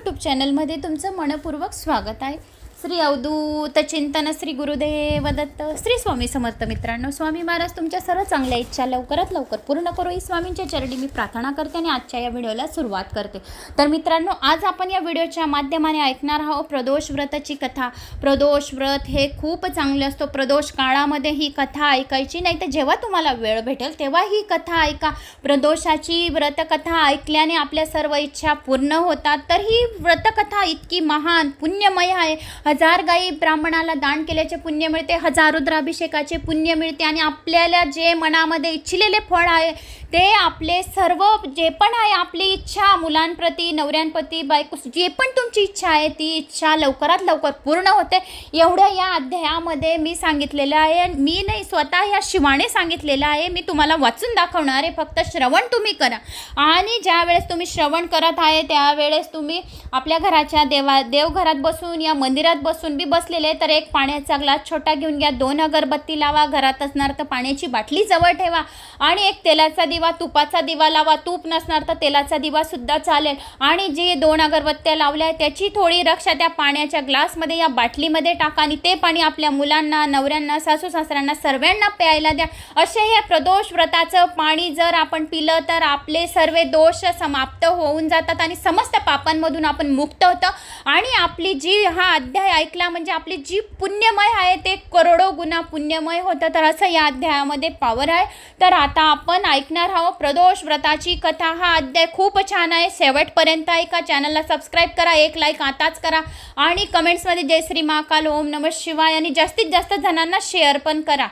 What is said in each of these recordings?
YouTube चॅनलमध्ये तुमचं मनपूर्वक स्वागत आहे। श्री अवधूत चिंतन श्री गुरुदेव दत्त श्री स्वामी समर्थ। मित्रांनो, स्वामी महाराज तुमच्या सर्व चांगल्या इच्छा लवकरात लवकर पूर्ण करो ही स्वामींच्या चरणी मी प्रार्थना करते आणि आजच्या या व्हिडिओला सुरुवात करते। तर मित्रांनो, आज आपण या व्हिडिओच्या माध्यमाने ऐकणार आहोत प्रदोष व्रताची कथा। प्रदोष व्रत हे खूप चांगले असतो। प्रदोष काळामध्ये ही कथा ऐकायची, नाही तर जेव्हा तुम्हाला वेळ भेटेल तेव्हा ही कथा ऐका। प्रदोषाची व्रतकथा ऐकल्याने आपल्या सर्व इच्छा पूर्ण होतात। तर ही व्रतकथा इतकी महान पुण्यमय आहे। 1000 गायी ब्राह्मणाला दान केल्याचे पुण्य मिळते, 1000 रुद्राभिषेकाचे पुण्य मिळते आणि आपल्याला जे मनामध्ये इच्छिलेले फळ आहे ते आपले सर्व जे पण आहे आपली इच्छा मुलांप्रती नवऱ्यांप्रती बायको जे पण तुमची इच्छा आहे ती इच्छा लवकरात लवकर पूर्ण होते। एवढ्या या अध्यायामध्ये मी सांगितलेलं आहे, मी नाही स्वतः या शिवाने सांगितलेलं आहे। मी तुम्हाला वाचून दाखवणार आहे, फक्त श्रवण तुम्ही करा। आणि ज्या वेळेस तुम्ही श्रवण करत आहे त्यावेळेस तुम्ही आपल्या घराच्या देवघरात बसून या मंदिरात बसून बी बसलेले तर एक पाण्याचा ग्लास छोटा घेऊन घ्या, 2 अगरबत्ती लावा, घरात असणार तर पाण्याची बाटली जवळ ठेवा आणि एक तेलाचा दिवा तुपाचा दिवा लावा, तूप नसणार तर तेलाचा दिवा सुद्धा चालेल। आणि जे 2 अगरबत्त्या लावल्या त्याची थोडी रक्षा त्या पाण्याच्या ग्लासमध्ये या बाटलीमध्ये टाका आणि ते पाणी आपल्या मुलांना नवऱ्यांना सासू सासऱ्यांना सर्वांना प्यायला द्या। असे हे प्रदोष व्रताचं पाणी जर आपण पिलं तर आपले सर्व दोष समाप्त होऊन जातात आणि समस्त पापांमधून आपण मुक्त होतो। आणि आपली जी हा अध्याय ऐकला म्हणजे आपली जी पुण्यमय आहे ते करोडो गुणा पुण्यमय होतं। तर असं या अध्यायामध्ये पावर आहे। तर आता आपण ऐकणार आहोत प्रदोष व्रताची कथा। हा अध्याय खूप छान आहे, शेवटपर्यंत ऐका। चॅनलला सबस्क्राईब करा, एक लाईक आताच करा आणि कमेंट्समध्ये जय श्री महाकाल, ओम नमः शिवाय आणि जास्तीत जास्त जणांना शेअर पण करा।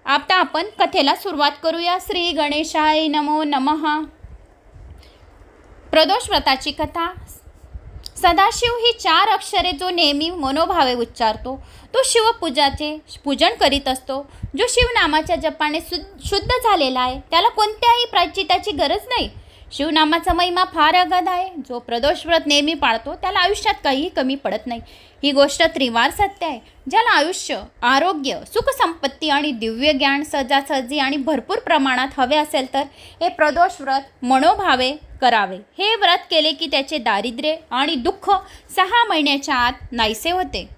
आता आपण कथेला सुरुवात करूया। श्री गणेशाय नमो नमः। प्रदोष व्रताची कथा। सदाशिव ही 4 अक्षरे जो नेहमी मनोभावे उच्चारतो तो शिवपूजाचे पूजन करीत असतो। जो शिवनामाच्या जपाने शुद्ध झालेला आहे त्याला कोणत्याही प्रायश्चित्ताची गरज नाही। शिवनामाचा महिमा फार अगाध आहे। जो प्रदोष व्रत नेहमी पाळतो त्याला आयुष्यात काहीही कमी पडत नाही। ही गोष्ट त्रिवार सत्य आहे। ज्याला आयुष्य, आरोग्य, सुख संपत्ती आणि दिव्य ज्ञान सहजासहजी आणि भरपूर प्रमाणात हवे असेल तर हे प्रदोष व्रत मनोभावे करावे। हे व्रत केले की त्याचे दारिद्र्य आणि दुःख 6 महिन्याच्या आत नाहीसे होते।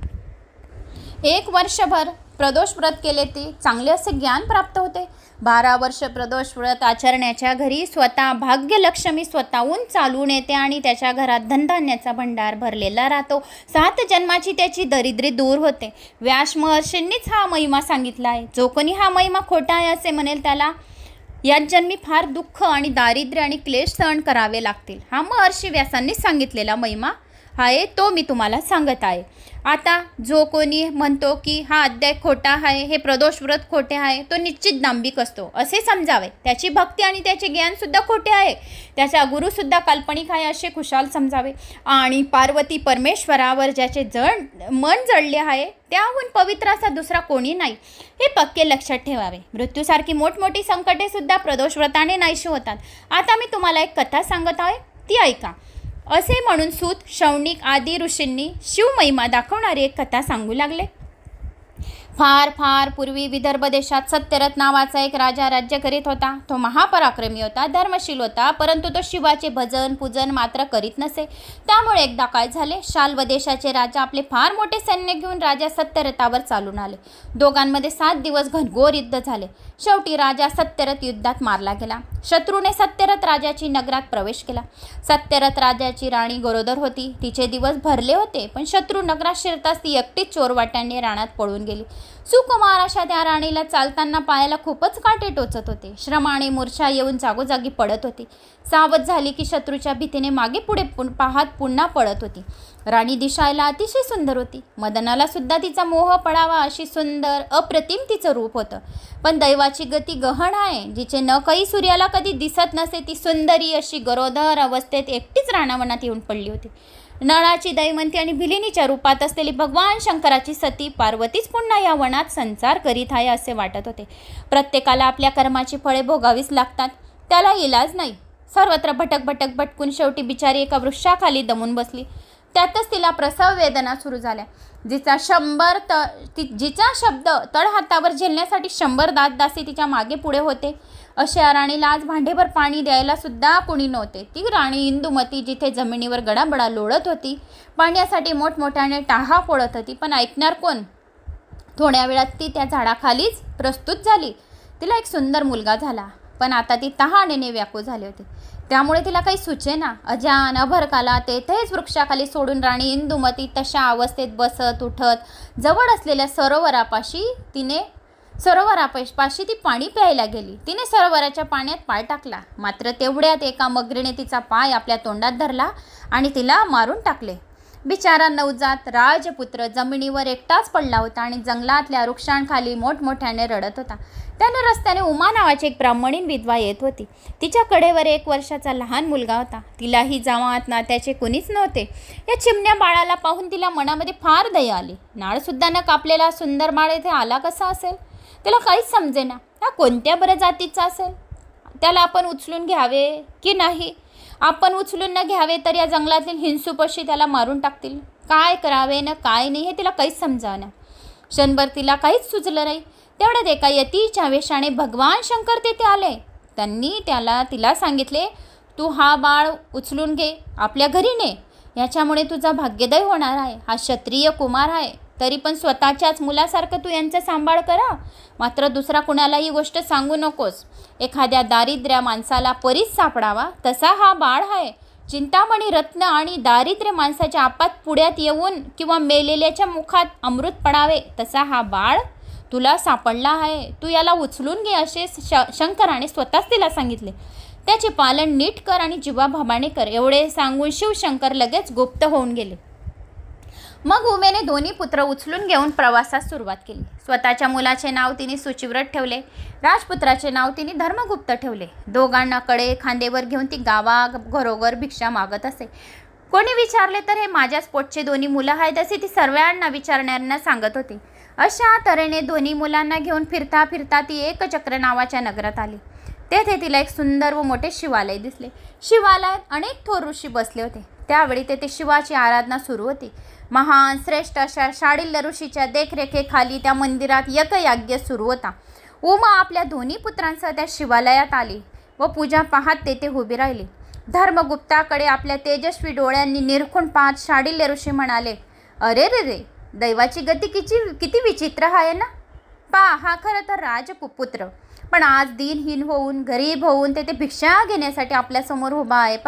1 वर्षभर प्रदोष व्रत केले ते चांगले असे ज्ञान प्राप्त होते। 12 वर्ष प्रदोष व्रत आचरण्याच्या घरी स्वतः भाग्यलक्ष्मी स्वतःहून चालून येते आणि त्याच्या घरात धनधान्याचा भंडार भरलेला राहतो। 7 जन्माची त्याची दरिद्री दूर होते। व्यास महर्षींनीच हा महिमा सांगितला आहे। जो कोणी हा महिमा खोटा आहे असे म्हणेल त्याला याच जन्मी फार दुःख आणि दारिद्र्य आणि क्लेश सहन करावे लागतील। हा महर्षी व्यासांनीच सांगितलेला महिमा आहे तो मी तुम्हाला सांगत आहे। आता जो कोणी म्हणतो की हा अध्याय खोटा आहे, हे प्रदोष व्रत खोटे आहे, तो निश्चित दांभिक असतो असे समजावे। त्याची भक्ती आणि त्याचे ज्ञानसुद्धा खोटे आहे, त्याचा गुरुसुद्धा काल्पनिक आहे असे खुशाल समजावे। आणि पार्वती परमेश्वरावर ज्याचे मन जळले आहे त्याहून पवित्र असा दुसरा कोणी नाही हे पक्के लक्षात ठेवावे। मृत्यूसारखी मोठमोठी संकटे सुद्धा प्रदोष व्रताने नाहीशी होतात। आता मी तुम्हाला एक कथा सांगत आहे, ती ऐका। असे म्हणून सूत, शौनिक आदी ऋषींनी शिवमहिमा दाखवणारी एक कथा सांगू लागले। फार पूर्वी विदर्भ देशात सत्यरथ नावाचा एक राजा राज्य करीत होता। तो महापराक्रमी होता, धर्मशील होता, परंतु तो शिवाचे भजन पूजन मात्र करीत नसे। त्यामुळे एकदा काय झाले, शाल्व देशाचे राजा आपले फार मोठे सैन्य घेऊन राजा सत्यरथावर चालून आले। दोघांमध्ये 7 दिवस घनघोर युद्ध झाले। शेवटी राजा सत्यरथ युद्धात मारला गेला। शत्रूने सत्यरथ राजाची नगरात प्रवेश केला। सत्यरथ राजाची राणी गरोदर होती, तिचे दिवस भरले होते, पण शत्रू नगरात शिरताच ती एकटीच चोरवाट्याने रानात पळून गेली। सुकुमार अशा त्या राणीला चालताना पायाला खूपच काटे टोचत होते। श्रम आणि मूर्छा येऊन जागोजागी पडत होती। सावध झाली की शत्रूच्या भीतीने मागे पुढे पाहत पुन्हा पळत होती। राणी दिसायला अतिशय सुंदर होती। मदनाला सुद्धा तिचा मोह पडावा अशी सुंदर अप्रतिम तिचं रूप होतं। पण दैवाची गती गहन आहे। जिचे नखही सूर्याला कधी दिसत नसे ती सुंदरी अशी गरोदर अवस्थेत एकटीच रानावनात येऊन पडली होती। नळाची दैवंती आणि भिलिनीच्या रूपात असलेली भगवान शंकराची सती पार्वतीच पुन्हा या वनात संचार करीत आहे असे वाटत होते। प्रत्येकाला आपल्या कर्माची फळे भोगावीच लागतात, त्याला इलाज नाही। सर्वत्र भटकून शेवटी बिचारी एका वृक्षाखाली दमून बसली। त्यातच तिला प्रसव वेदना सुरू झाल्या। जिचा शब्द तळहातावर झेलण्यासाठी 100 दासी तिच्या मागे पुढे होते अशा राणीला आज भांडेभर पाणी द्यायला सुद्धा कुणी नव्हते. ती राणी इंदुमती जिथे जमिनीवर गडाबडा लोळत होती, पाण्यासाठी मोठमोठ्याने टाहा फोडत होती, पण ऐकणार कोण? थोड्या वेळात ती त्या झाडाखालीच प्रस्तुत झाली. तिला एक सुंदर मुलगा झाला, पण आता ती तहानेने व्याकुळ झाली होती. त्यामुळे तिला काही सुचेना. अजान अभरकाला तेथेच वृक्षाखाली सोडून राणी इंदुमती तशा अवस्थेत बसत उठत जवळ असलेल्या सरोवरापाशी ती पाणी प्यायला गेली. तिने सरोवराच्या पाण्यात पाय टाकला, मात्र तेवढ्यात एका मगरीने तिचा पाय आपल्या तोंडात धरला आणि तिला मारून टाकले. बिचारा नवजात राजपुत्र जमिनीवर एकटाच पडला होता आणि जंगलातल्या वृक्षांखाली मोठमोठ्याने रडत होता. त्याने रस्त्याने उमा नावाची एक ब्राह्मणीण विधवा येत होती. तिच्या कडेवर 1 वर्षाचा लहान मुलगा होता. तिलाही जामात नात्याचे कुणीच नव्हते. या चिमण्या बाळाला पाहून तिला मनामध्ये फार दया आली. नाळसुद्धा न कापलेला सुंदर बाळ इथे आला कसा असेल? तिला काहीच समजेना. हा कोणत्या बऱ्या जातीचा असेल? त्याला आपण उचलून घ्यावे की नाही? आपण उचलून न घ्यावे तर या जंगलातील हिंसूपशी त्याला मारून टाकतील. काय करावे न काय नाही हे तिला काहीच समजावना. क्षणभर तिला काहीच सुचलं नाही. तेवढ्यात एका यतीच्या वेशाने भगवान शंकर तेथे आले. त्यांनी तिला सांगितले, तू हा बाळ उचलून घे, आपल्या घरी ने. याच्यामुळे तुझा भाग्योदय होणार आहे. हा क्षत्रिय कुमार आहे, तरी पण स्वतःच्याच मुलासारखं तू यांचा सांभाळ करा. मात्र दुसरा कुणाला ही गोष्ट सांगू नकोस. एखाद्या दारिद्र्य माणसाला परीच सापडावा तसा हा बाळ आहे. चिंतामणी रत्न आणि दारिद्र्य माणसाच्या आपात पुढ्यात येऊन किंवा मेलेल्याच्या मुखात अमृत पडावे तसा हा बाळ तुला सापडला आहे. तू याला उचलून घे असे शंकराने स्वतःच तिला सांगितले. त्याचे पालन नीट कर आणि जीवाभावाने कर. एवढे सांगून शिवशंकर लगेच गुप्त होऊन गेले. मग उमेने दोन्ही पुत्र उचलून घेऊन प्रवासास सुरुवात केली. स्वतःच्या मुलाचे नाव तिने सुचिव्रत ठेवले. राजपुत्राचे नाव तिने धर्मगुप्त ठेवले. दोघांना कडे खांदेवर घेऊन ती गावाघरोघर भिक्षा मागत असे. कोणी विचारले तर हे माझ्याच पोटचे दोन्ही मुलं आहेत असे ती सर्वांना विचारणाऱ्यांना सांगत होती. अशा तऱ्हेने दोन्ही मुलांना घेऊन फिरता फिरता ती एकचक्र नावाच्या नगरात आली. तेथे तिला एक सुंदर व मोठे शिवालय दिसले. शिवालयात अनेक थोर ऋषी बसले होते. त्यावेळी तेथे शिवाची आराधना सुरू होती. महान श्रेष्ठ अशा शाडिल्य ऋषीच्या देखरेखीखाली त्या मंदिरात यज्ञ सुरू होता. उमा आपल्या दोन्ही पुत्रांसह त्या शिवालयात आली व पूजा पाहत तेथे उभी राहिली. धर्मगुप्ताकडे आपल्या तेजस्वी डोळ्यांनी निरखून पाहत शाडिल्य ऋषी म्हणाले, अरे रे रे, दैवाची गती किती विचित्र आहे ना. हा खरं तर राजपुत्र, पण आज दिनहीन होऊन गरीब होऊन तेथे भिक्षा घेण्यासाठी आपल्यासमोर उभा आहे.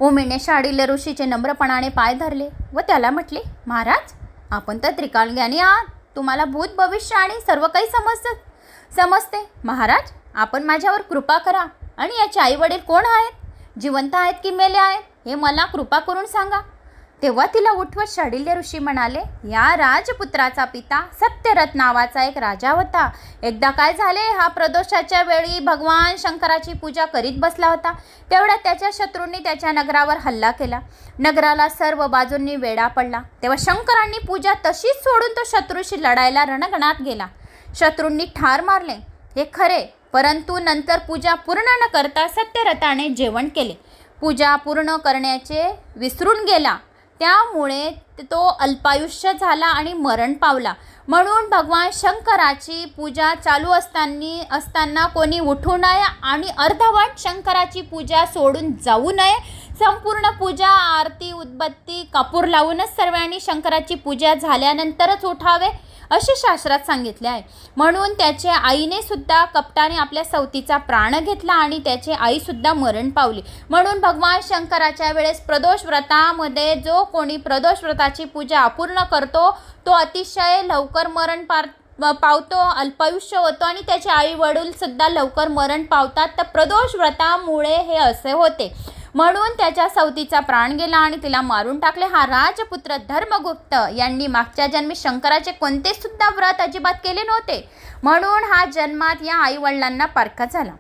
उमेने शाडिल्य ऋषीचे नम्रपणाने पाय धरले व त्याला म्हटले, महाराज, आपण तर त्रिकालज्ञानी आहात. तुम्हाला भूत भविष्य आणि सर्व काही समजते. महाराज, आपण माझ्यावर कृपा करा आणि याचे आई वडील कोण आहेत? जिवंत आहेत की मेले आहेत हे मला कृपा करून सांगा. तेव्हा तिला उठवत शाडिल्य ऋषी म्हणाले, या राजपुत्राचा पिता सत्यरथ नावाचा एक राजा होता. एकदा काय झाले, हा प्रदोषाच्या वेळी भगवान शंकराची पूजा करीत बसला होता. तेवढ्यात त्याच्या शत्रूंनी त्याच्या नगरावर हल्ला केला. नगराला सर्व बाजूंनी वेढा पडला. तेव्हा शंकरांनी पूजा तशीच सोडून तो शत्रूशी लढायला रणगणात गेला. शत्रूंनी ठार मारले हे खरे, परंतु नंतर पूजा पूर्ण न करता सत्यरथाने जेवण केले. पूजा पूर्ण करण्याचे विसरून गेला. त्यामुळे तो अल्पायुष्य झाला आणि मरण पावला. म्हणून भगवान शंकराची पूजा चालू असताना कोणी उठू नये आणि अर्धवट शंकराची पूजा सोडून जाऊ नये. संपूर्ण पूजा, आरती, उदबत्ती, कापूर लावूनच सर्वांनी शंकराची पूजा झाल्यानंतरच उठावे असे शास्त्रात सांगितले आहे. म्हणून त्याच्या आईने सुद्धा कपटाने आपल्या सवतीचा प्राण घेतला आणि त्याची आई सुद्धा मरण पावली. म्हणून भगवान शंकराच्या वेळेस प्रदोष व्रतामध्ये जो कोणी प्रदोष व्रताची पूजा अपूर्ण करतो तो अतिशय लवकर मरण पावतो, अल्पायुष्य होतो आणि त्याचे आई वडील सुद्धा लवकर मरण पावतात. तर प्रदोष व्रतामुळे हे असे होते. म्हणून त्याच्या सवतीचा प्राण गेला आणि तिला मारून टाकले. हा राजपुत्र धर्मगुप्त यांनी मागच्या जन्मी शंकराचे कोणते सुद्धा व्रत अजिबात केले नव्हते. म्हणून हा जन्मात या आईवडिलांना पारखा झाला.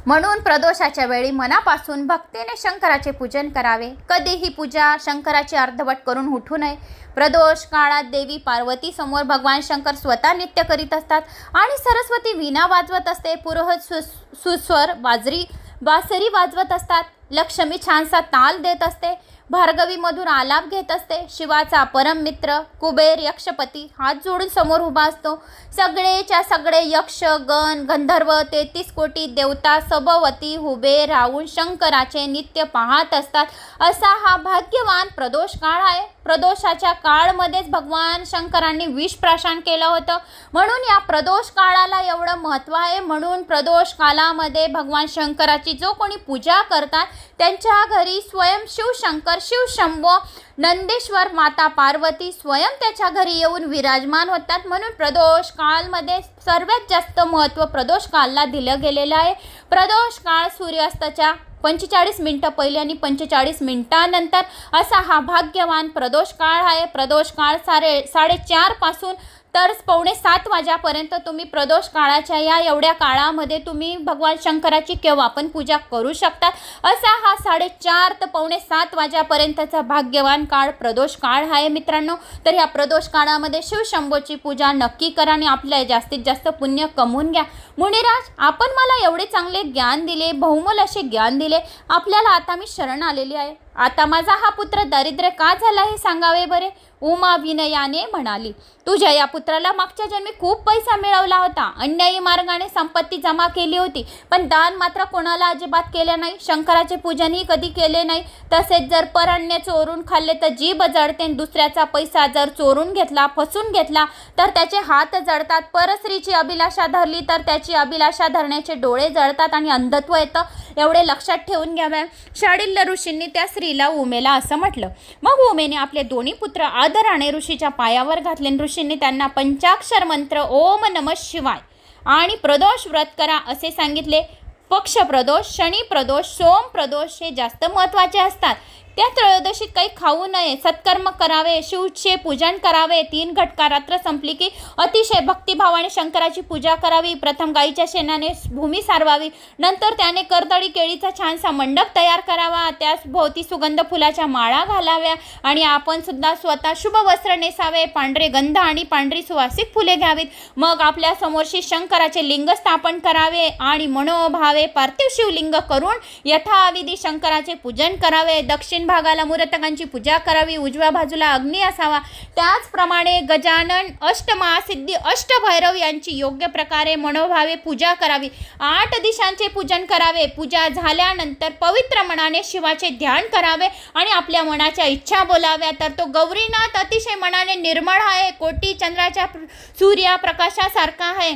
म्हणून प्रदोषाच्या वेळी मनापासून भक्तीने शंकराचे पूजन करावे. कधीही पूजा शंकराची अर्धवट करून उठू नये. प्रदोष काळात देवी पार्वती समोर भगवान शंकर स्वतः नृत्य करीत असतात आणि सरस्वती वीणा वाजवत असते. पुरोहित सुस्वर बासरी वाजवत असतात. लक्ष्मी छानसा ताल देत असते. भार्गवी मधुर आलाप घेत असते. शिवाचा परम मित्र कुबेर यक्षपती हात जोडून समोर उभा असतो. सगळेच्या सगळे यक्ष गण गंधर्व 33 कोटी देवता सभोवती उभे राहून शंकराचे नित्य पाहत असतात. असा हा भाग्यवान प्रदोष काळ आहे. प्रदोषाच्या काळमध्येच भगवान शंकरांनी विष प्राशन केलं होतं, म्हणून या प्रदोष काळाला एवढं महत्त्व आहे. म्हणून प्रदोष काळामध्ये भगवान शंकराची जो कोणी पूजा करतात त्यांच्या घरी स्वयं शिवशंकर शिवशंभो नंदेश्वर माता पार्वती स्वयं त्याच्या घरी येऊन विराजमान होतात. म्हणून प्रदोष काळमध्ये सर्वात जास्त महत्त्व प्रदोष काळाला दिलं गेलेलं आहे. प्रदोष काळ सूर्यास्ताच्या 45 मिनिटं पहिले आणि 45 मिनिटांनंतर असा हा भाग्यवान प्रदोष काळ आहे. प्रदोष काळ 4:30 पासून तर 6:45 वाजेपर्यंत तुम्ही प्रदोष काळाच्या या एवढ्या काळामध्ये तुम्ही भगवान शंकराची केव्हा पण पूजा करू शकतात. असा हा 4:30 ते 6:45 वाजेपर्यंतचा भाग्यवान काळ प्रदोष काळ आहे मित्रांनो. तर ह्या प्रदोष काळामध्ये शिवशंभोची पूजा नक्की करा आणि आपल्या जास्तीत जास्त पुण्य कमवून घ्या. मुनिराज, आपण मला एवढे चांगले ज्ञान दिले, बहुमोल असे ज्ञान दिले, आपल्याला आता मी शरण आलेली आहे. आता माझा हा पुत्र दरिद्र का झाला हे सांगावे बरे. उमा विनयाने म्हणाली, तुझ्या या पुत्राला मागच्या जन्मी खूप पैसा मिळवला होता, अन्यायी मार्गाने संपत्ती जमा केली होती, पण दान मात्र कोणाला अजिबात केले नाही, शंकराचे पूजनही कधी केले नाही. तसेच जर परण्य चोरून खाल्ले तर जीभ जळते. दुसऱ्याचा पैसा जर चोरून घेतला, फसून घेतला तर त्याचे हात जळतात. परस्त्रीची अभिलाषा धरली तर त्याची अभिलाषा धरण्याचे डोळे जळतात आणि अंधत्व येतं. एवढे लक्षात ठेवून घ्यावे. शाडिल्य ऋषींनी त्या स्त्रीला उमेला असं म्हटलं. मग उमेने आपले दोन्ही पुत्र आदराने ऋषीच्या पायावर घातले. ऋषींनी त्यांना पंचाक्षर मंत्र ओम नमः शिवाय आणि प्रदोष व्रत करा असे सांगितले. पक्ष प्रदोष, शनी प्रदोष, सोम प्रदोष हे जास्त महत्त्वाचे असतात. त्या त्रयोदशीत काही खाऊ नये, सत्कर्म करावे, शिवचे पूजन करावे. 3 घटका रात्र संपली की अतिशय भक्तिभावाने शंकराची पूजा करावी. प्रथम गाईच्या शेणाने भूमी सारवावी, नंतर त्याने कर्दळी केळीचा छानसा मंडप तयार करावा, त्यास भोवती सुगंध फुलाच्या माळा घालाव्या आणि आपण सुद्धा स्वतः शुभ वस्त्र नेसावे, पांढरे गंध आणि पांढरी सुवासिक फुले घ्यावीत. मग आपल्या समोरशी शंकराचे लिंग स्थापन करावे आणि मनोभावे पार्थिव शिवलिंग करून यथाविधी शंकराचे पूजन करावे. दक्षिण भागाला मूर्तकांची पूजा करावी, उजव्या बाजूला अग्नी असावा. त्याचप्रमाणे गजानन, अष्टमहासिद्धी, अष्टभैरव यांची योग्य प्रकारे मनोभावे पूजा करावी. 8 दिशांचे पूजन करावे. पूजा झाल्यानंतर पवित्र मनाने शिवाचे ध्यान करावे आणि आपल्या मनाच्या इच्छा बोलाव्या. तर तो गौरीनाथ अतिशय मनाने निर्मळ आहे, कोटी चंद्राच्या सूर्यप्रकाशासारखा आहे,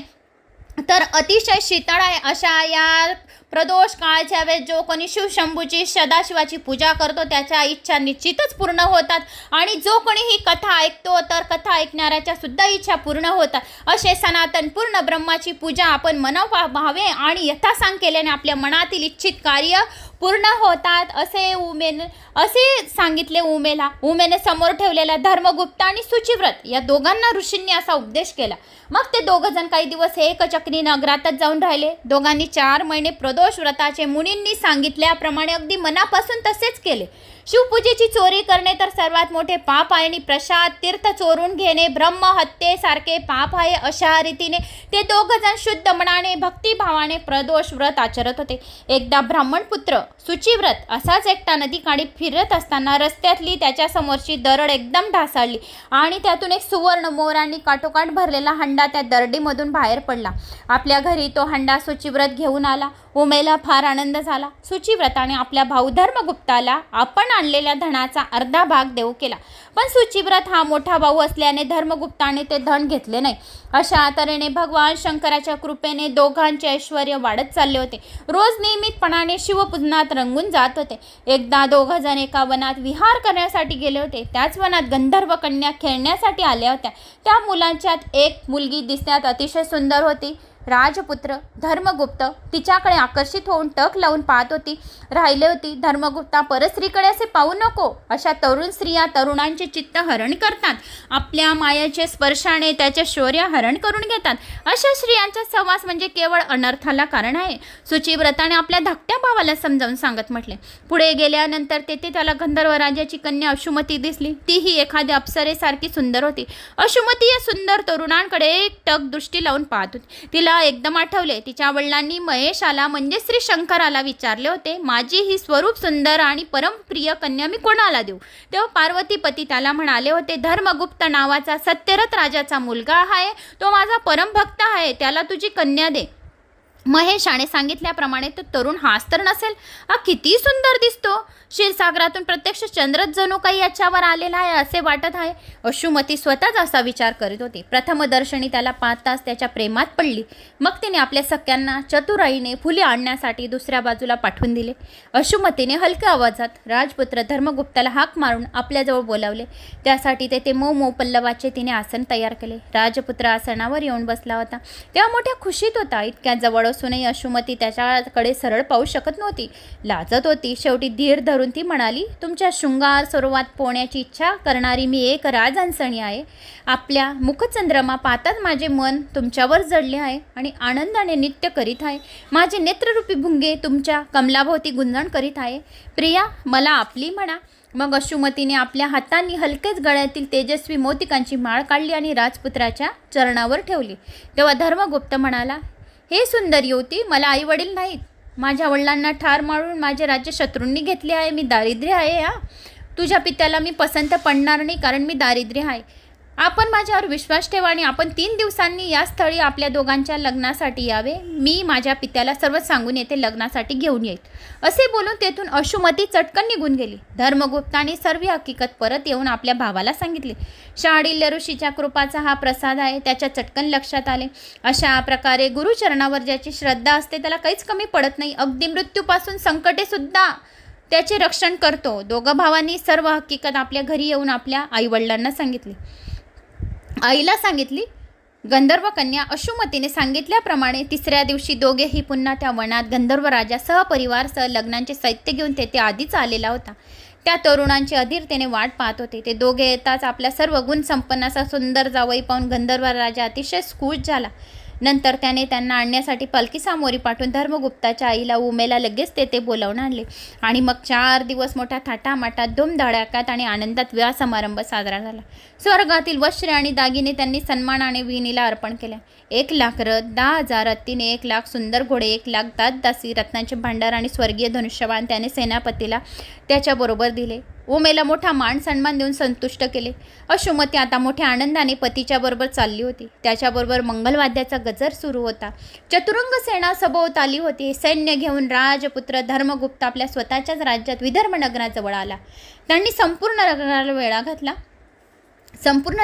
तर अतिशय शीतळ आहे. अशा या प्रदोष काळच्या वेळेस जो कोणी शिवशंभूची सदाशिवाची पूजा करतो त्याच्या इच्छा निश्चितच पूर्ण होतात आणि जो कोणी ही कथा ऐकतो तर कथा ऐकणाऱ्याच्या सुद्धा इच्छा पूर्ण होतात. असे सनातन पूर्ण ब्रह्माची पूजा आपण मनोभावे आणि यथासांग केल्याने आपल्या मनातील इच्छित कार्य पूर्ण होतात असे सांगितले उमेला. उमेने समोर ठेवलेला धर्मगुप्त आणि शुचिव्रत या दोघांना ऋषींनी असा उपदेश केला. मग ते दोघंजण काही दिवस एकचक्री नगरातच जाऊन राहिले. दोघांनी 4 महिने प्रदोष व्रताचे मुनींनी सांगितल्याप्रमाणे अगदी मनापासून तसेच केले. शिवपूजेची चोरी करणे तर सर्वात मोठे पाप आहे आणि प्रसाद तीर्थ चोरून घेणे ब्रह्महत्येसारखे पाप आहे. अशा रीतीने ते दोघंजण शुद्ध मनाने भक्तिभावाने प्रदोष व्रत आचरत होते. एकदा ब्राह्मण पुत्र शुचिव्रत असाच एकटा नदीकाठी फिरत असताना रस्त्यातली त्याच्या समोरची दरड एकदम ढासळली आणि त्यातून एक सुवर्ण मोरांनी काठोकाठ भरलेला हंडा त्या दरडीमधून बाहेर पडला. आपल्या घरी तो हंडा शुचिव्रत घेऊन आला. उमेला फार आनंद झाला. शुचिव्रताने आपल्या भाऊ धर्मगुप्ताला आपण आणलेल्या धनाचा अर्धा भाग देऊ केला, पण शुचिव्रत हा मोठा भाऊ असल्याने धर्मगुप्ताने ते धन घेतले नाही. अशा तऱ्हेने भगवान शंकराच्या कृपेने दोघांचे ऐश्वर्य वाढत चालले होते. रोज नियमितपणाने शिवपूजनात रंगून जात होते. एकदा दोघंजण एका वनात विहार करण्यासाठी गेले होते. त्याच वनात गंधर्व कन्या खेळण्यासाठी आल्या होत्या. त्या मुलांच्यात एक मुलगी दिसण्यात अतिशय सुंदर होती. राजपुत्र धर्मगुप्त तिच्याकडे आकर्षित होऊन टक लावून पाहत राहिले होती. धर्मगुप्ता परस्त्रीकडे असे पाहू नको. अशा तरुण स्त्रिया तरुणांचे चित्त हरण करतात, आपल्या मायाचे स्पर्शाने त्याचे शौर्य हरण करून घेतात. अशा स्त्रियांचा सहवास म्हणजे केवळ अनर्थाला कारण आहे. शुचिव्रताने आपल्या धाकट्या भावाला समजावून सांगत म्हटले. पुढे गेल्यानंतर तेथे त्याला गंधर्व राजाची कन्या अशुमती दिसली. तीही एखाद्या अप्सरेसारखी सुंदर होती. अशुमती या सुंदर तरुणांकडे एक टक दृष्टी लावून पाहत होती. तिला तिला एकदम आठवले. तिच्या वडिलांनी महेशाला म्हणजे श्री शंकराला विचारले होते, माझी ही स्वरूप सुंदर आणि परमप्रिय कन्या मी कोणाला देऊ? तेव्हा पार्वतीपती त्याला म्हणाले होते, धर्मगुप्त नावाचा सत्यरथ राजाचा मुलगा आहे, तो माझा परमभक्त आहे, त्याला तुझी कन्या दे. महेशाने सांगितल्याप्रमाणे तो तरुण हाच तर नसेल, हा किती सुंदर दिसतो. क्षीरसागरातून प्रत्यक्ष चंद्रच जणू काही याच्यावर आलेला आहे असे वाटत आहे. अश्रुमती स्वतःच असा विचार करीत होती. प्रथमदर्शनी त्याला पाहताच त्याच्या प्रेमात पडली. मग तिने आपल्या सख्यांना चतुराईने फुले आणण्यासाठी दुसऱ्या बाजूला पाठवून दिले. अश्रुमतीने हलक्या आवाजात राजपुत्र धर्मगुप्ताला हाक मारून आपल्याजवळ बोलावले. त्यासाठी तेथे मऊ पल्लवाचे तिने आसन तयार केले. राजपुत्र आसनावर येऊन बसला होता. तेव्हा मोठ्या खुशीत होता. इतक्या जवळ असूनही अश्रुमती त्याच्याकडे सरळ पाहू शकत नव्हती, लाजत होती. शेवटी धीर धरून ती म्हणाली, तुमच्या शृंगार सरोवरात पोहण्याची इच्छा करणारी मी एक राजहंसणी आहे. आपल्या मुखचंद्रमा पाहताच माझे मन तुमच्यावर जडले आहे आणि आनंदाने नृत्य करीत आहे. माझे नेत्ररूपी भुंगे तुमच्या कमलाभोवती गुंजन करीत आहे. प्रिया, मला आपली म्हणा. मग अश्रुमतीने आपल्या हातांनी हलकेच गळ्यातील तेजस्वी मोतिकांची माळ काढली आणि राजपुत्राच्या चरणावर ठेवली. तेव्हा धर्मगुप्त म्हणाला, हे सुंदर युवती, मला आई वडील नाहीत. माझ्या वडिलांना ठार मारून माझे राज्य शत्रूंनी घेतले आहे. मी दारिद्र्य आहे. तुझ्या पित्याला मी पसंत पडणार नाही, कारण मी दारिद्र्य आहे. आपण माझ्यावर विश्वास ठेवा आणि आपण 3 दिवसांनी या स्थळी आपल्या दोघांच्या लग्नासाठी यावे. मी माझ्या पित्याला सर्व सांगून येथे लग्नासाठी घेऊन येईल. असे बोलून तेथून अश्रुमती चटकन निघून गेली. धर्मगुप्ताने सर्व हकीकत परत येऊन आपल्या भावाला सांगितले. शांडिल्य ऋषीच्या कृपाचा हा प्रसाद आहे, त्याच्या चटकन लक्षात आले. अशा प्रकारे गुरुचरणावर ज्याची श्रद्धा असते त्याला काहीच कमी पडत नाही. अगदी मृत्यूपासून संकटे सुद्धा त्याचे रक्षण करतो. दोघं भावांनी सर्व हकीकत आपल्या घरी येऊन आपल्या आईवडिलांना सांगितली. आईला सांगितली. गंधर्व कन्या अश्रुमतीने सांगितल्याप्रमाणे तिसऱ्या दिवशी दोघेही पुन्हा त्या वनात गंधर्व राजा सहपरिवारसह लग्नांचे साहित्य घेऊन तेथे आधीच आलेला होता. त्या तरुणांची अधीरतेने वाट पाहत होते. ते दोघे येताच आपल्या सर्व गुण संपन्न असा सुंदर जावई पाहून गंधर्व राजा अतिशय खुश झाला. नंतर त्याने त्यांना आणण्यासाठी पालखी सामोरी पाठवून धर्मगुप्ताच्या आईला उमेला लगेच तेथे बोलावून आणले आणि मग 4 दिवस मोठ्या थाटामाटात धूमधडाक्यात आणि आनंदात विवाह समारंभ साजरा झाला. स्वर्गातील वस्त्रे आणि दागिने त्यांनी सन्मानाने विणीला अर्पण केल्या. 1,00,000 रथ, 10,000 हत्तीने, 1,00,000 सुंदर घोडे, 1,00,000 दासी, रत्नांचे भांडार आणि स्वर्गीय धनुष्यबाण त्याने सेनापतीला त्याच्याबरोबर दिले. उमेला मोठा मान सन्मान देऊन संतुष्ट केले. अश्रुमती आता मोठ्या आनंदाने पतीच्या बरोबर चालली होती. त्याच्याबरोबर मंगलवाद्याचा गजर सुरू होता. चतुरंग सेना सभोवत आली होती. सैन्य घेऊन राजपुत्र धर्मगुप्त आपल्या स्वतःच्याच राज्यात विदर्भ नगराजवळ आला. त्यांनी संपूर्ण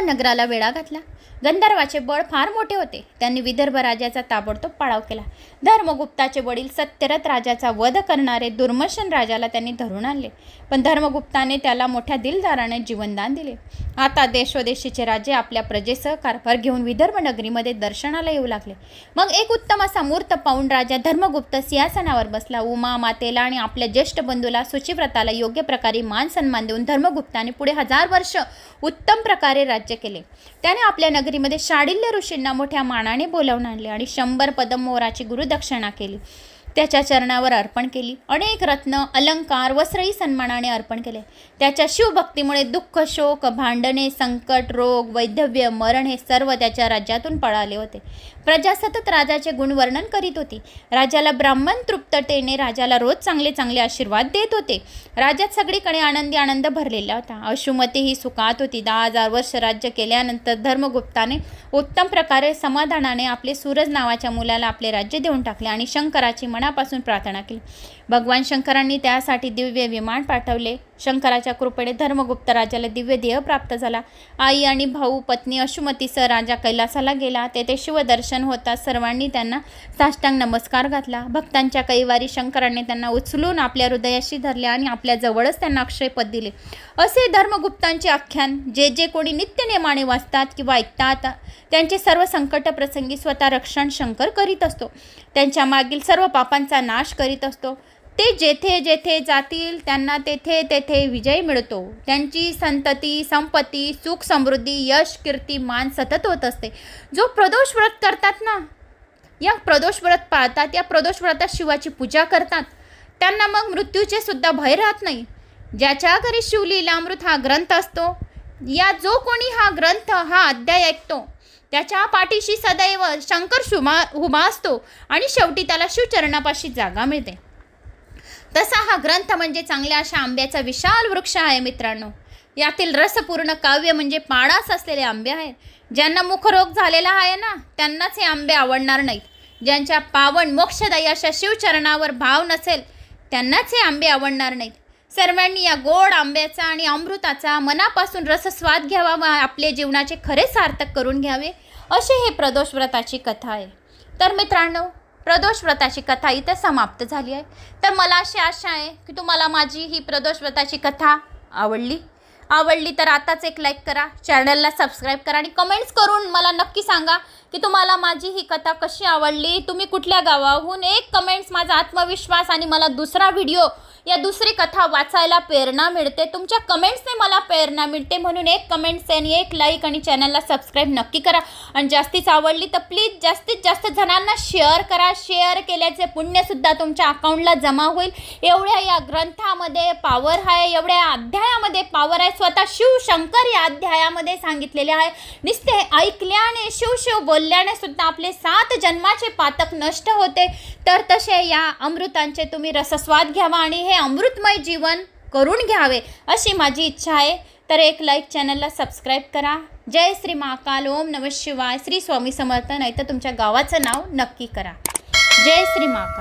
नगराला वेढा घातला. गंधर्वाचे बळ फार मोठे होते. त्यांनी विदर्भ राजाचा ताबडतोब पाडाव केला. धर्मगुप्ताचे वडील सत्यरथ राजाचा वध करणारे दुर्मशन राजाला त्यांनी धरून आणले, पण धर्मगुप्ताने त्याला मोठ्या दिलदाराने जीवनदान दिले. आता देशोदेशीचे राजे आपल्या प्रजेसह कारभार घेऊन विदर्भ नगरीमध्ये दर्शनाला येऊ लागले. मग एक उत्तम असा मुहूर्त पाहून राजा धर्मगुप्त सिंहासनावर बसला. उमा मातेला आणि आपल्या ज्येष्ठ बंधूला सुचिव्रताला योग्य प्रकारे मान सन्मान देऊन धर्मगुप्ताने पुढे 1000 वर्ष उत्तम प्रकारे राज्य केले. त्याने आपल्या नगरीमध्ये शांडिल्य ऋषींना मोठ्या मानाने बोलावून आणले आणि 100 पदमोहराची गुरुदक्षिणा केली. त्याच्या चरणावर अर्पण केली. अनेक रत्न, अलंकार, वस्त्रही सन्मानाने अर्पण केले. त्याच्या शिवभक्तीमुळे दुःख, शोक, भांडणे, संकट, रोग, वैधव्य, मरण हे सर्व त्याच्या राज्यातून पळाले होते. प्रजा सतत राजाचे गुणवर्णन करीत होती. राजाला ब्राह्मण तृप्ततेने राजाला रोज चांगले चांगले आशीर्वाद देत होते. राज्यात सगळीकडे आनंद भरलेला होता. अश्रुमती ही सुखात होती. 10,000 वर्ष राज्य केल्यानंतर धर्मगुप्ताने उत्तम प्रकारे समाधानाने आपले सूरज नावाच्या मुलाला आपले राज्य देऊन टाकले आणि शंकराची मनापासून प्रार्थना केली. भगवान शंकरांनी त्यासाठी दिव्य विमान पाठवले. शंकराच्या कृपेने धर्मगुप्त राजाला दिव्य देह प्राप्त झाला. आई आणि भाऊ, पत्नी अश्रुमतीसह राजा कैलासाला गेला. तेथे शिवदर्शन होता. सर्वांनी त्यांना साष्टांग नमस्कार घातला. भक्तांच्या कैवारी शंकराने त्यांना उचलून आपल्या हृदयाशी धरले आणि आपल्या जवळच त्यांना अक्षयपद दिले. असे धर्मगुप्तांचे आख्यान जे कोणी नित्यनेमाने वाचतात किंवा ऐकतात त्यांचे सर्व संकट प्रसंगी स्वतः रक्षण शंकर करीत असतो. त्यांच्या मागील सर्व पापांचा नाश करीत असतो. ते जेथे जेथे जातील त्यांना तेथे तेथे विजय मिळतो. त्यांची संतती, संपत्ती, सुख, समृद्धी, यश, कीर्ती, मान सतत होत असते. जो प्रदोष व्रत करतात ना, या प्रदोष व्रत पाळतात, या प्रदोष व्रतात शिवाची पूजा करतात, त्यांना मग मृत्यूचे सुद्धा भय राहत नाही. ज्याच्या घरी शिवलीलामृत हा ग्रंथ असतो, या जो कोणी हा ग्रंथ, हा अध्याय ऐकतो, त्याच्या पाठीशी सदैव शंकर उभा असतो आणि शेवटी त्याला शिवचरणापाशी जागा मिळते. तसा हा ग्रंथ म्हणजे चांगल्या अशा आंब्याचा विशाल वृक्ष आहे मित्रांनो. यातील रसपूर्ण काव्य म्हणजे पाडास असलेले आंबे आहेत. ज्यांना मुखरोग झालेला आहे ना, त्यांनाच हे आंबे आवडणार नाहीत. ज्यांच्या पावन मोक्षदायी अशा शिवचरणावर भाव नसेल त्यांनाच हे आंबे आवडणार नाहीत. सर्वांनी या गोड आंब्याचा आणि अमृताचा मनापासून रसस्वाद घ्यावा व आपले जीवनाचे खरे सार्थक करून घ्यावे, अशी ही प्रदोष व्रताची कथा आहे. तर मित्रांनो, प्रदोष व्रताची कथा इथे समाप्त झाली आहे. तर मला अशी आशा आहे की तुम्हाला माझी ही प्रदोष व्रताची कथा आवडली तर आताच एक लाईक करा, चॅनलला सबस्क्राईब करा आणि कमेंट्स करून मला नक्की सांगा की तुम्हाला माझी ही कथा कशी आवडली, तुम्ही कुठल्या गावाहून. एक कमेंट्स माझा आत्मविश्वास आणि मला दुसरा व्हिडिओ या दुसरी कथा वाचायला प्रेरणा मिळते. तुमच्या कमेंट्सने मला प्रेरणा मिळते. म्हणून एक कमेंट्स आणि एक लाईक आणि चॅनलला सबस्क्राईब नक्की करा. आणि जास्तीच आवडली तर प्लीज जास्तीत जास्त जणांना शेअर करा. शेअर केल्याचे पुण्यसुद्धा तुमच्या अकाउंटला जमा होईल. एवढ्या या ग्रंथामध्ये पावर आहे, एवढ्या अध्यायामध्ये पावर आहे. स्वतः शिवशंकर या अध्यायामध्ये सांगितलेले आहे. नुसते ऐकल्याने शिव बोलल्याने सुद्धा आपले 7 जन्माचे पातक नष्ट होते. तर तसे या अमृतांचे तुम्ही रसस्वाद घ्यावा आणि हे अमृतमय जीवन करून घ्यावे, अशी माझी इच्छा आहे. तर एक लाईक, चॅनलला सबस्क्राईब करा. जय श्री महाकाल. ओम नमः शिवाय. श्री स्वामी समर्थ. नाही तर तुमच्या गावाचं नाव नक्की करा. जय श्री महाकाल.